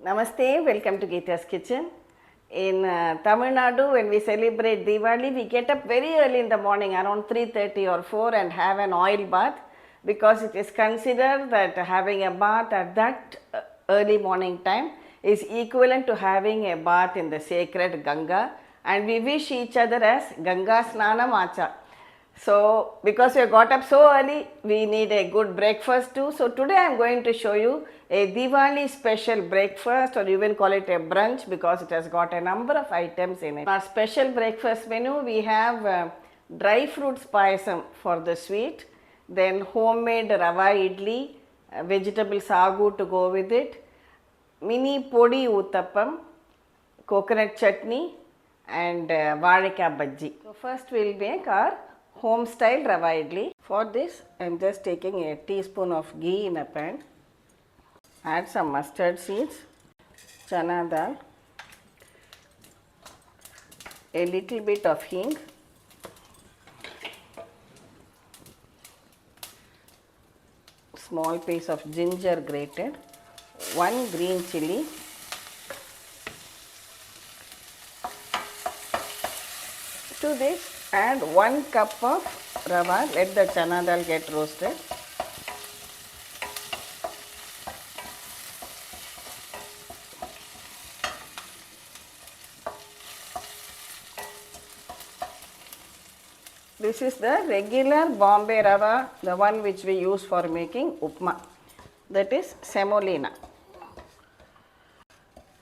Namaste, welcome to Geeta's Kitchen. In Tamil Nadu, when we celebrate Diwali, we get up very early in the morning, around 3:30 or 4, and have an oil bath because it is considered that having a bath at that early morning time is equivalent to having a bath in the sacred Ganga, and we wish each other as Ganga Snanam Acha. So, because we got up so early, we need a good breakfast too. So, today I am going to show you a Diwali special breakfast, or you can call it a brunch because it has got a number of items in it. Our special breakfast menu, we have dry fruits payasam for the sweet, then homemade Rava idli, vegetable sagu to go with it, mini Podi Uthappam, coconut chutney, and Vazhakai Bajji. So, first we will make our home style Rava idli. For this, I am just taking a teaspoon of ghee in a pan. Add some mustard seeds, chana dal, a little bit of hing, small piece of ginger grated, one green chilli, to this add 1 cup of rava. Let the chana dal get roasted. This is the regular Bombay Rava, the one which we use for making upma, that is semolina.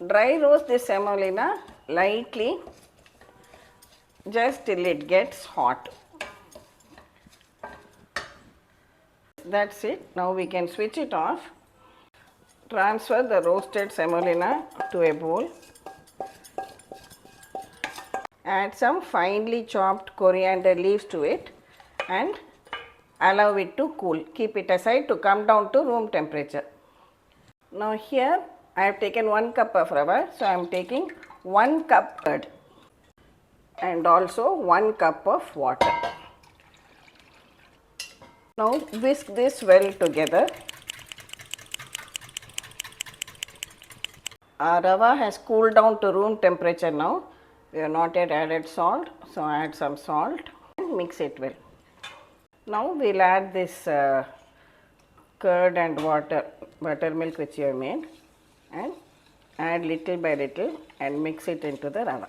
Dry roast this semolina lightly just till it gets hot. That's it. Now we can switch it off. Transfer the roasted semolina to a bowl. Add some finely chopped coriander leaves to it and allow it to cool. Keep it aside to come down to room temperature. Now here I have taken 1 cup of rava, so I am taking 1 cup curd and also 1 cup of water. Now whisk this well together. Our rava has cooled down to room temperature now. We have not yet added salt, so add some salt and mix it well. Now we will add this curd and water, buttermilk which you have made, and add little by little and mix it into the rava.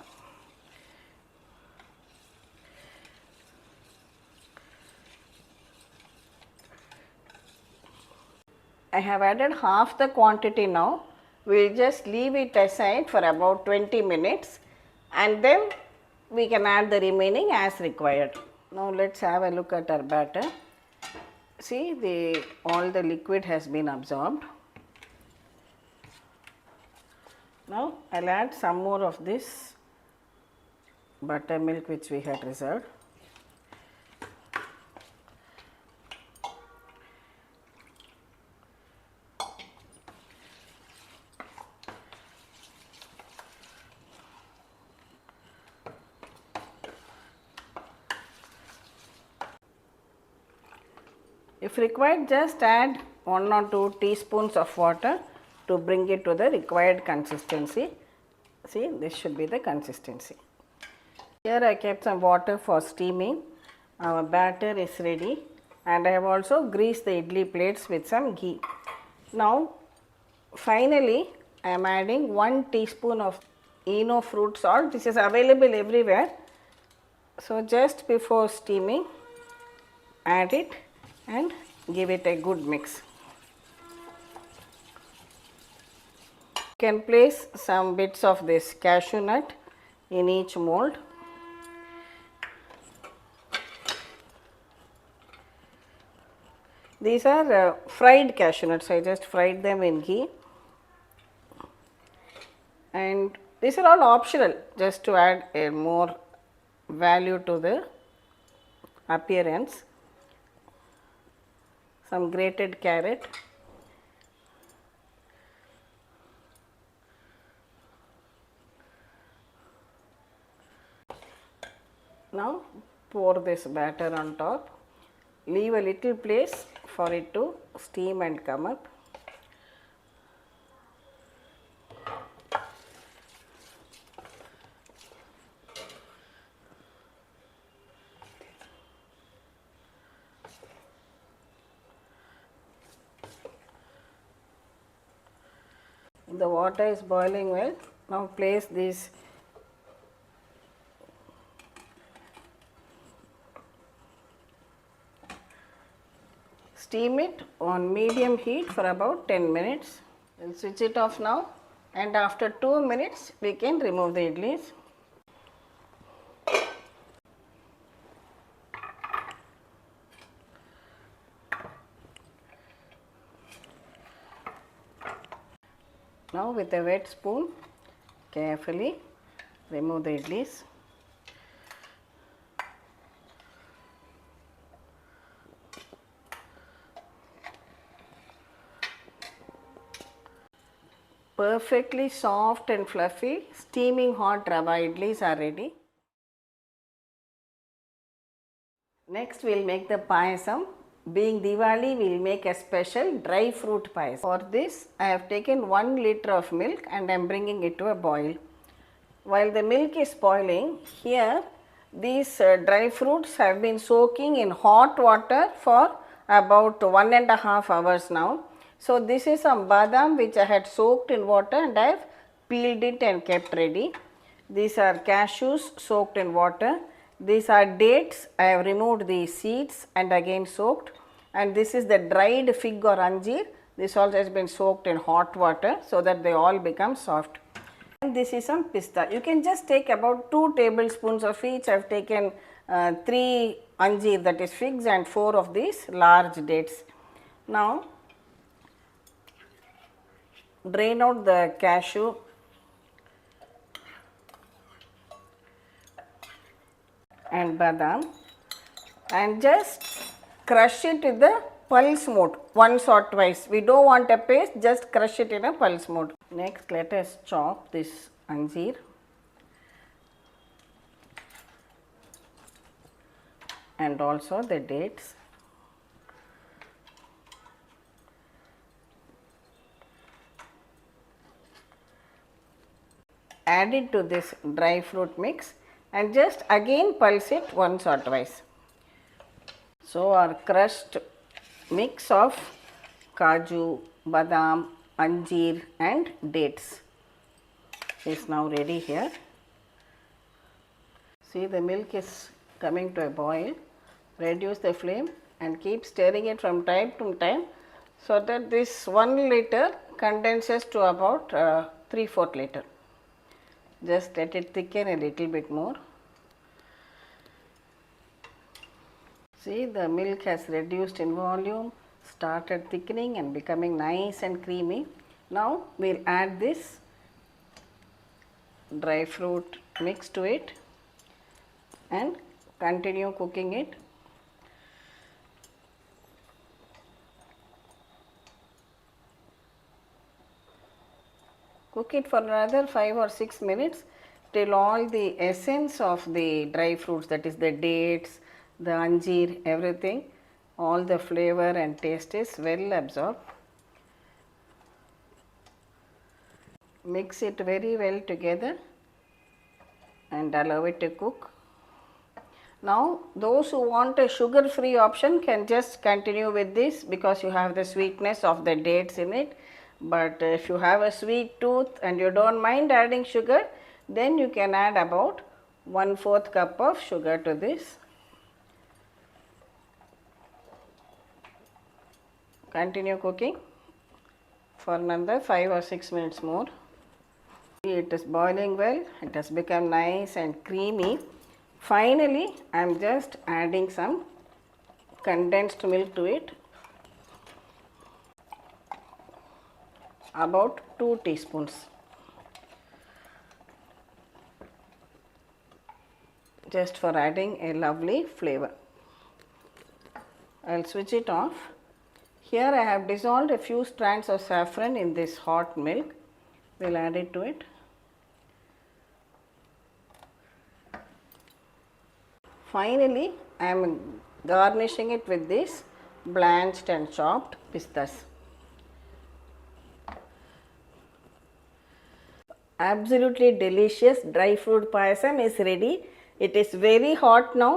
I have added half the quantity now. We will just leave it aside for about 20 minutes and then we can add the remaining as required. Now let us have a look at our batter. See, all the liquid has been absorbed. Now I will add some more of this buttermilk which we had reserved. If required, just add 1 or 2 teaspoons of water to bring it to the required consistency. See, this should be the consistency. Here I kept some water for steaming. Our batter is ready and I have also greased the idli plates with some ghee. Now finally I am adding 1 teaspoon of fruit salt. This is available everywhere. So just before steaming, add it and give it a good mix. You can place some bits of this cashew nut in each mold. These are fried cashew nuts. I just fried them in ghee, and these are all optional, just to add a more value to the appearance. Some grated carrot, now pour this batter on top, leave a little place for it to steam and come up. The water is boiling well. Now place this steam it on medium heat for about 10 minutes. We'll switch it off now, and after 2 minutes we can remove the idlis. Now with a wet spoon carefully remove the idlis. Perfectly soft and fluffy steaming hot Rava idlis are ready. Next we will make the payasam. Being Diwali, we will make a special dry fruit payasam. For this I have taken 1 liter of milk and I am bringing it to a boil. While the milk is boiling, here these dry fruits have been soaking in hot water for about 1.5 hours now. So this is some badam which I had soaked in water and I have peeled it and kept ready. These are cashews soaked in water. These are dates. I have removed the seeds and again soaked, and this is the dried fig or anjeer. This also has been soaked in hot water so that they all become soft. And this is some pista. You can just take about 2 tablespoons of each. I have taken 3 anjeer, that is figs, and 4 of these large dates. Now drain out the cashew and badam and just crush it with the pulse mode once or twice. We don't want a paste, just crush it in a pulse mode. Next let us chop this anjeer and also the dates. Add it to this dry fruit mix and just again pulse it once or twice. So our crushed mix of kaju, badam, anjeer and dates is now ready here. See, the milk is coming to a boil. Reduce the flame and keep stirring it from time to time so that this 1 liter condenses to about 3/4 liter. Just let it thicken a little bit more. See, the milk has reduced in volume, started thickening and becoming nice and creamy. Now we will add this dry fruit mix to it and continue cooking it. Cook it for another 5 or 6 minutes till all the essence of the dry fruits, that is the dates, the anjeer, everything, all the flavor and taste is well absorbed. Mix it very well together and allow it to cook. Now those who want a sugar free option can just continue with this because you have the sweetness of the dates in it. But if you have a sweet tooth and you don't mind adding sugar, then you can add about 1/4 cup of sugar to this. Continue cooking for another 5 or 6 minutes more. It is boiling well, it has become nice and creamy. Finally, I am just adding some condensed milk to it, about 2 teaspoons, just for adding a lovely flavor. I will switch it off. Here I have dissolved a few strands of saffron in this hot milk. We will add it to it. Finally, I am garnishing it with this blanched and chopped pistas. Absolutely delicious dry fruit payasam is ready. It is very hot now.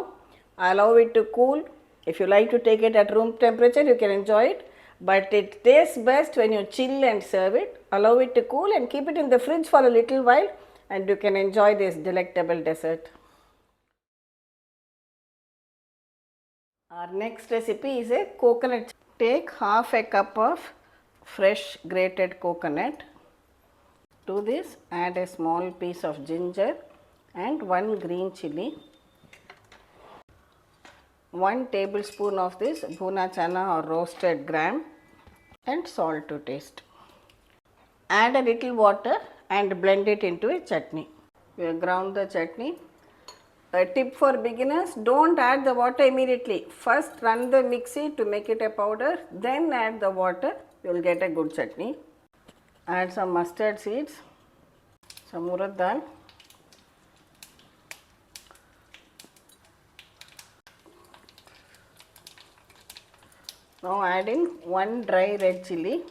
Allow it to cool. If you like to take it at room temperature, you can enjoy it. but it tastes best when you chill and serve it. Allow it to cool and keep it in the fridge for a little while, and you can enjoy this delectable dessert. Our next recipe is a coconut. Take half a cup of fresh grated coconut. To this, add a small piece of ginger and 1 green chili, 1 tablespoon of this bhuna chana or roasted gram, and salt to taste. Add a little water and blend it into a chutney. We have ground the chutney. A tip for beginners, don't add the water immediately. First run the mixie to make it a powder, then add the water, you will get a good chutney. Add some mustard seeds, some urad dal, now add in 1 dry red chili,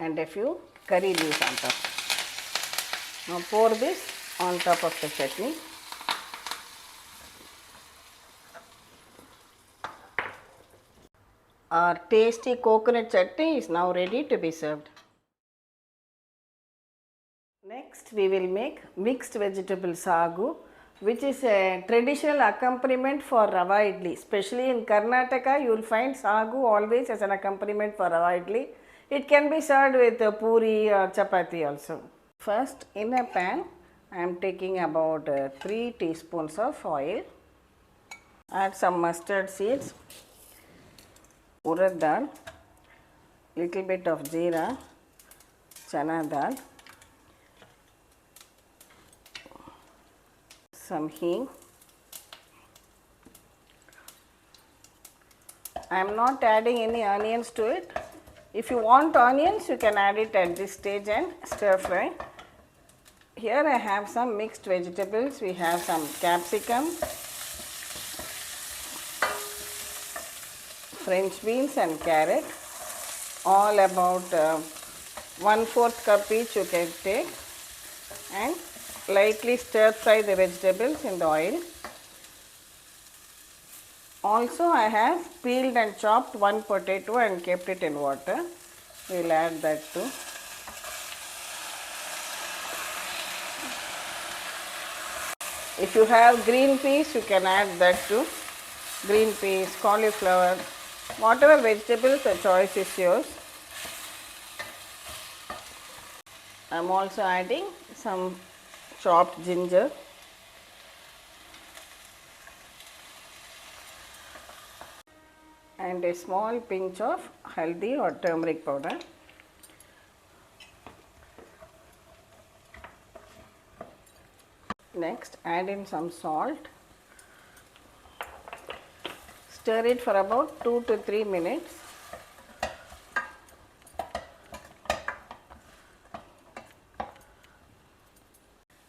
and a few curry leaves on top. Now pour this on top of the chutney. Our tasty coconut chutney is now ready to be served. Next we will make mixed vegetable sagu, which is a traditional accompaniment for Rava idli. Especially in Karnataka, you will find sagu always as an accompaniment for Rava idli. It can be served with puri or chapati also. First, in a pan, I am taking about 3 teaspoons of oil. Add some mustard seeds, urad dal, little bit of jeera, chana dal, some hing. I am not adding any onions to it. If you want onions, you can add it at this stage and stir fry. Here I have some mixed vegetables. We have some capsicum, French beans and carrot, all about 1/4 cup each you can take, and lightly stir fry the vegetables in the oil. Also I have peeled and chopped 1 potato and kept it in water. We will add that too. If you have green peas, you can add that too. Green peas, cauliflower, whatever vegetables, the choice is yours. I am also adding some chopped ginger, and a small pinch of haldi or turmeric powder. Next, add in some salt. Stir it for about 2 to 3 minutes.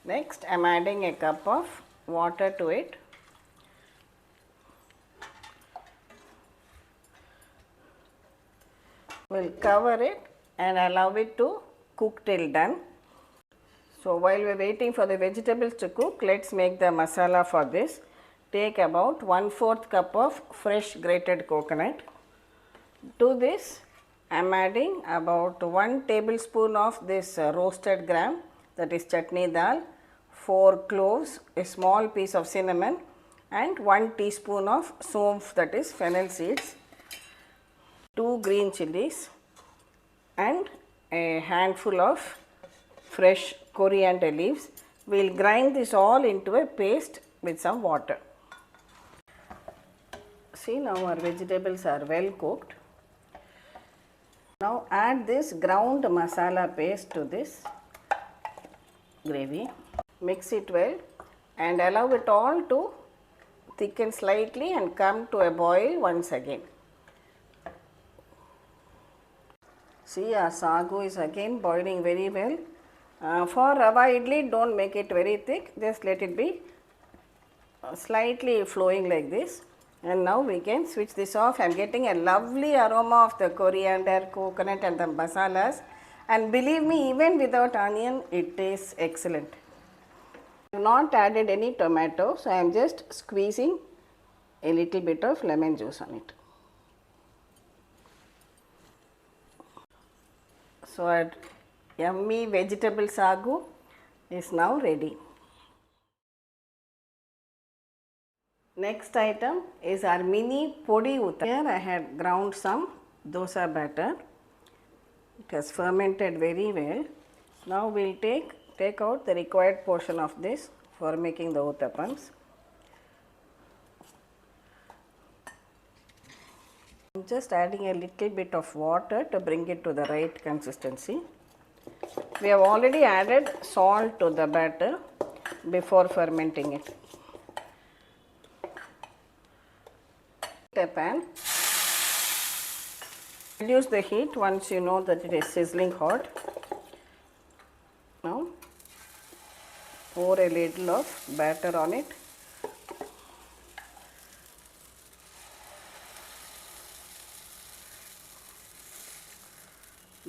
Next, I am adding a cup of water to it. We will cover it and allow it to cook till done. So, while we are waiting for the vegetables to cook, let us make the masala for this. Take about 1/4 cup of fresh grated coconut. To this, I am adding about 1 tablespoon of this roasted gram, that is chutney dal, 4 cloves, a small piece of cinnamon, and 1 teaspoon of somph, that is fennel seeds, 2 green chilies, and a handful of fresh coriander leaves. We will grind this all into a paste with some water. See, now our vegetables are well cooked. Now add this ground masala paste to this gravy. Mix it well and allow it all to thicken slightly and come to a boil once again. See, our sagu is again boiling very well. For Rava idli, don't make it very thick, just let it be slightly flowing like this. And now we can switch this off. I am getting a lovely aroma of the coriander, coconut and the masalas, and believe me, even without onion it tastes excellent. I have not added any tomato, so I am just squeezing a little bit of lemon juice on it. So our yummy vegetable sagu is now ready. Next item is our mini Podi Uthappam. Here I had ground some dosa batter. It has fermented very well. Now we will take out the required portion of this for making the Uthappams. I am just adding a little bit of water to bring it to the right consistency. We have already added salt to the batter before fermenting it. A pan. Reduce the heat once you know that it is sizzling hot. Now pour a little of batter on it.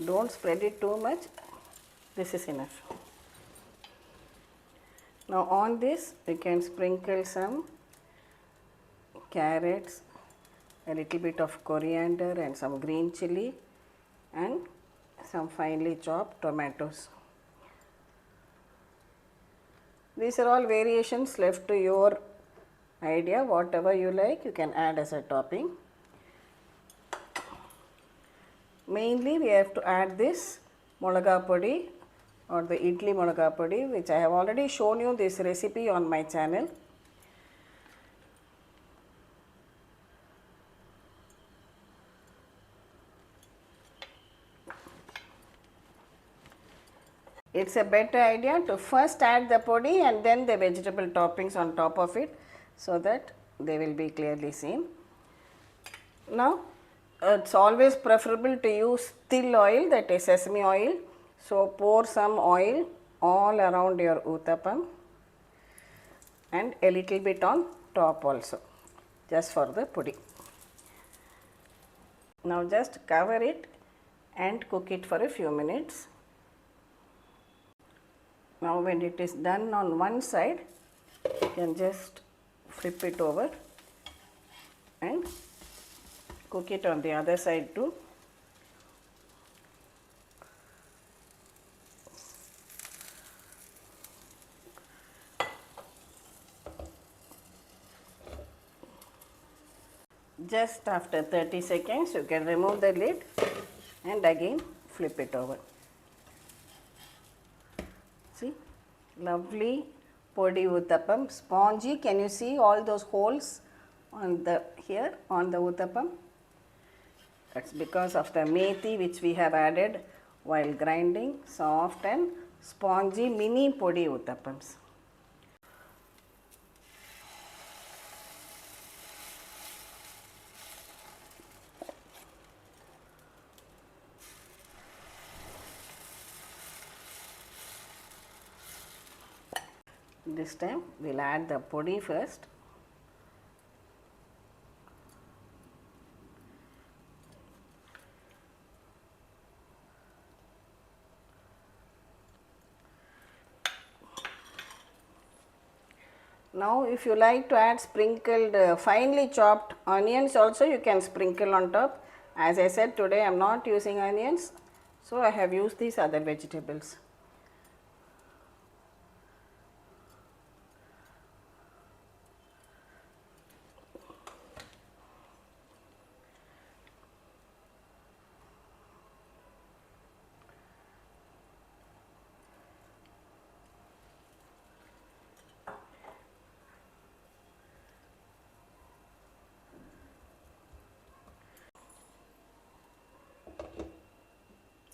Don't spread it too much. This is enough. Now on this we can sprinkle some carrots, a little bit of coriander and some green chilli and some finely chopped tomatoes. These are all variations left to your idea. Whatever you like you can add as a topping. Mainly we have to add this molaga podi or the idli molaga podi, which I have already shown you this recipe on my channel. It's a better idea to first add the podi and then the vegetable toppings on top of it, so that they will be clearly seen. Now it's always preferable to use til oil, that is sesame oil. So pour some oil all around your Uthappam and a little bit on top also, just for the podi. Now just cover it and cook it for a few minutes. Now when it is done on one side, you can just flip it over and cook it on the other side too. Just after 30 seconds you can remove the lid and again flip it over. See, lovely Podi Uthappam, spongy. Can you see all those holes on the here on the Uthappam? That's because of the methi which we have added while grinding. Soft and spongy mini Podi Uthappams. This time we will add the podi first. Now if you like to add sprinkled finely chopped onions also, you can sprinkle on top. As I said, today I am not using onions, so I have used these other vegetables.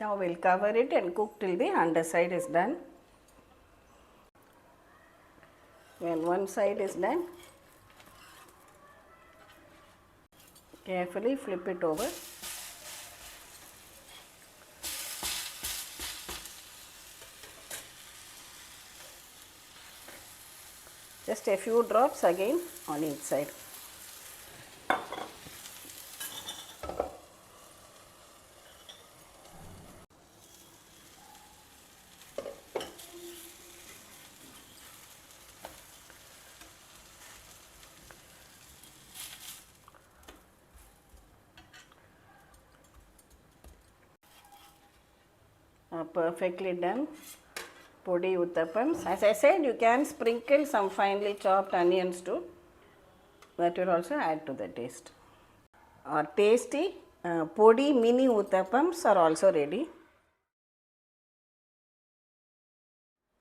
Now we will cover it and cook till the underside is done. When one side is done, carefully flip it over. Just a few drops again on each side. Perfectly done. Podi Uthappams. As I said, you can sprinkle some finely chopped onions too. That will also add to the taste. Our tasty Podi mini Uthappams are also ready.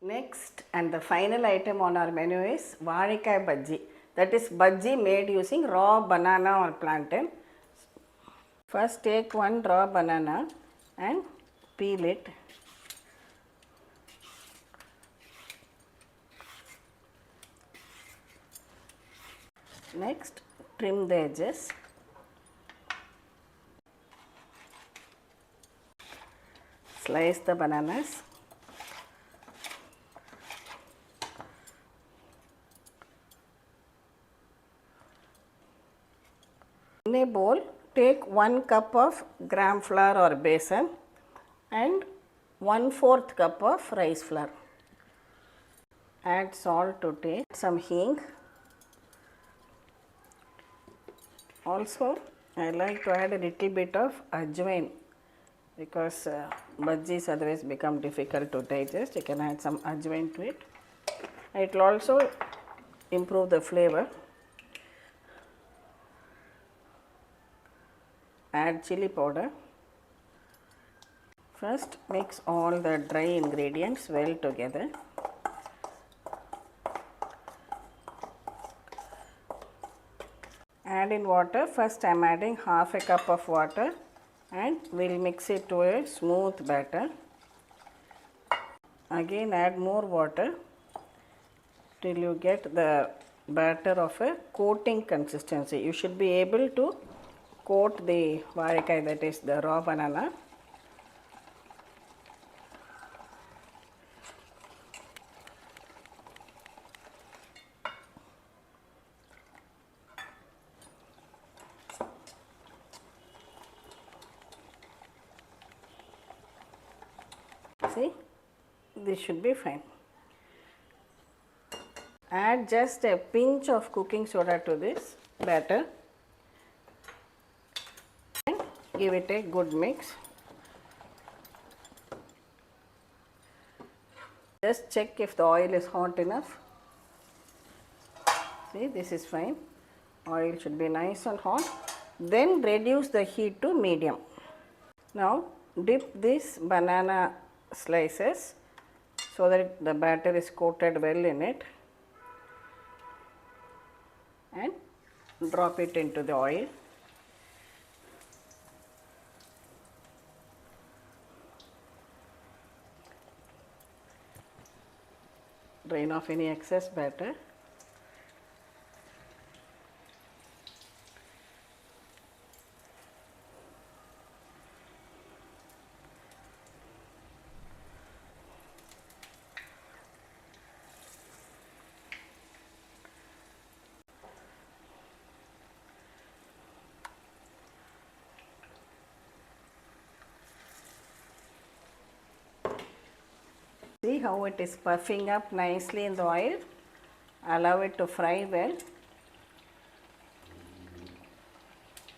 Next and the final item on our menu is Vazhakai Bajji. That is bajji made using raw banana or plantain. First take one raw banana and peel it. Next, trim the edges. Slice the bananas. In a bowl, take 1 cup of gram flour or besan and 1/4 cup of rice flour. Add salt to taste, some hing. Also, I like to add a little bit of ajwain because bajjis otherwise become difficult to digest. You can add some ajwain to it. It will also improve the flavor. Add chili powder. First mix all the dry ingredients well together. Add in water. First I am adding half a cup of water and we will mix it to a smooth batter. Again add more water till you get the batter of a coating consistency. You should be able to coat the vazhakai, that is the raw banana. See, this should be fine. Add just a pinch of cooking soda to this batter and give it a good mix. Just check if the oil is hot enough. See, this is fine. Oil should be nice and hot. Then reduce the heat to medium. Now dip this banana slices so that the batter is coated well in it and drop it into the oil. Drain off any excess batter. See how it is puffing up nicely in the oil. Allow it to fry well.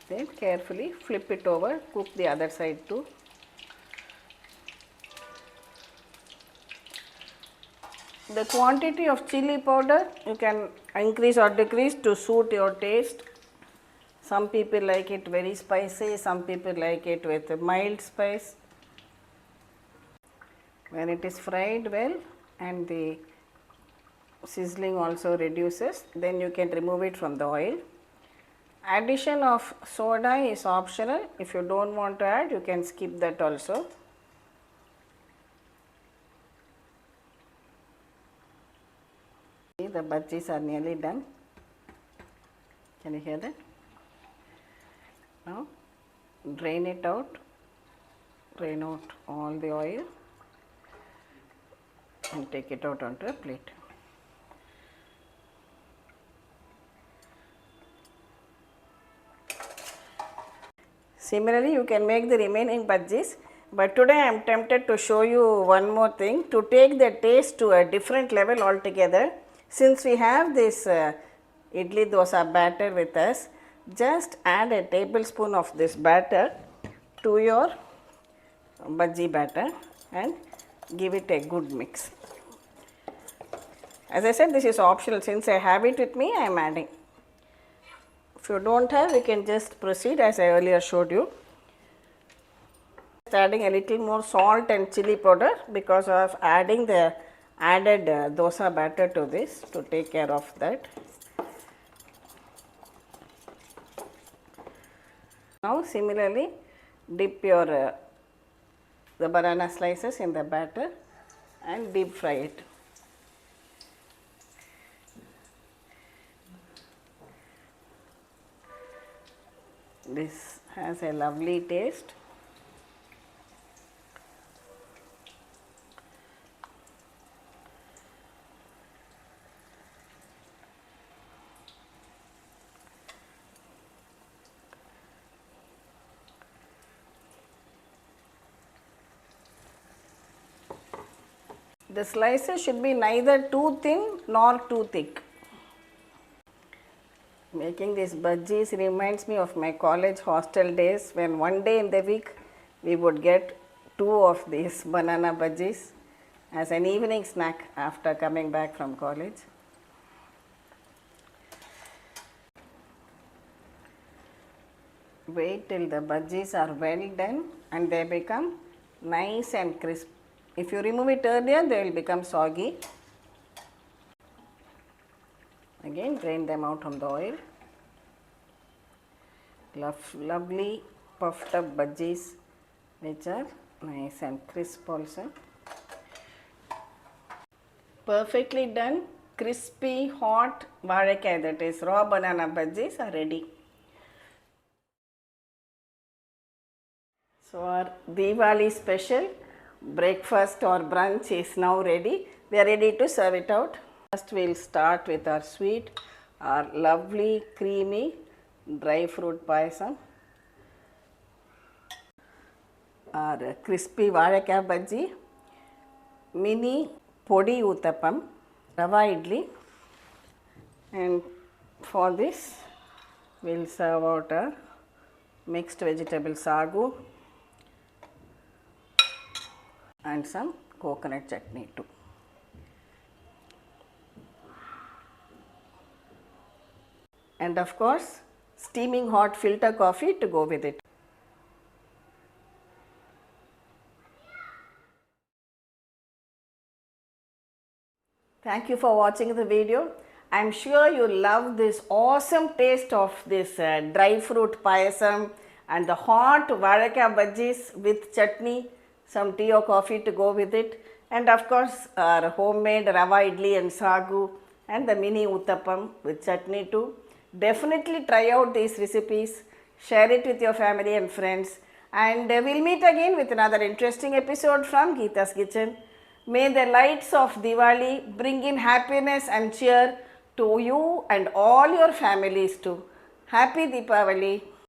Then carefully flip it over, cook the other side too. The quantity of chili powder you can increase or decrease to suit your taste. Some people like it very spicy, some people like it with a mild spice. When it is fried well and the sizzling also reduces, then you can remove it from the oil. Addition of soda is optional. If you don't want to add, you can skip that also. See, the bajjis are nearly done. Can you hear that? Now drain it out. Drain out all the oil and take it out onto a plate. Similarly, you can make the remaining bajjis, but today I am tempted to show you one more thing to take the taste to a different level altogether. Since we have this idli dosa batter with us, just add a tablespoon of this batter to your bajji batter and give it a good mix. As I said, this is optional. Since I have it with me, I am adding. If you don't have, you can just proceed as I earlier showed you. Adding a little more salt and chili powder because of adding the added dosa batter to this to take care of that. Now similarly dip your the banana slices in the batter and deep fry it. This has a lovely taste. The slices should be neither too thin nor too thick. Making these bhajis reminds me of my college hostel days when one day in the week we would get 2 of these banana bhajis as an evening snack after coming back from college. Wait till the bhajis are well done and they become nice and crisp. If you remove it earlier, they will become soggy. Again, drain them out from the oil. Lovely puffed up bhajis which are nice and crisp also. Perfectly done, crispy, hot vazhakai, that is raw banana bhajis are ready. So our Deepavali special breakfast or brunch is now ready. We are ready to serve it out. First we will start with our sweet, our lovely creamy dry fruit payasam, our crispy Vazhakai Bajji, mini Podi Uthappam, Rava idli, and for this we will serve out our mixed vegetable sagu and some coconut chutney too. And of course, steaming hot filter coffee to go with it. Thank you for watching the video. I am sure you love this awesome taste of this dry fruit payasam and the hot Vazhakai Bajjis with chutney, some tea or coffee to go with it, and of course our homemade Rava idli and sagu and the mini Uthappam with chutney too. Definitely try out these recipes, share it with your family and friends, and we'll meet again with another interesting episode from Geeta's Kitchen. May the lights of Diwali bring in happiness and cheer to you and all your families too. Happy Deepavali!